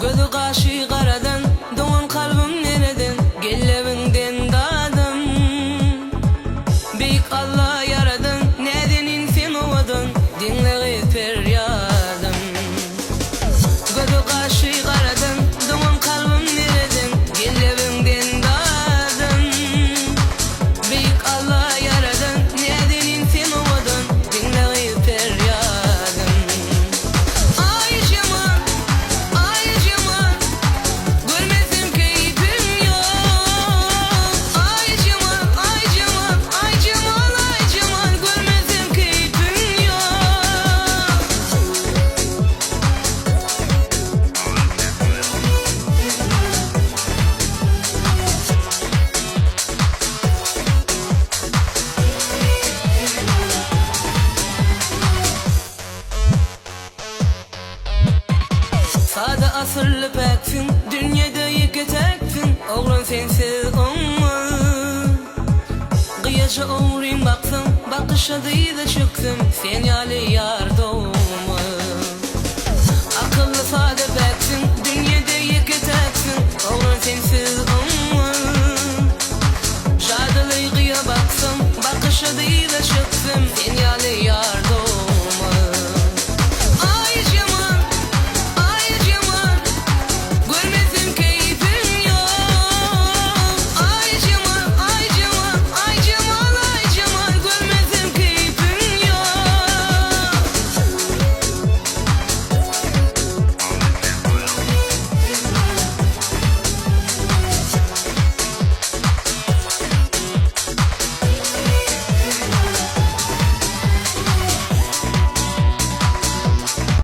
Gözü kaşı karadan, doğan kalbim nereden, gellevinden dadım. Büyük Allah yaradan, neden insin ovadan, dinle feryadım. Gözü kaşı karadan, doğan kalbim nereden, gellevinden dadım. Büyük Allah yaradan, neden insin ovadan, dinle feryadım. Ay Cemal, ay Cemal, görmezim keyfim yok. Ay Cemal, ay Cemal, ay Cemal, ay Cemal, görmezim keyfim yok. Sade asırlı peksin, dünyada yıketeksin, oğlan sensiz olmaz. Kıyaşa uğrayım baksam, bakışa da çıksın, sen yali yar doğ.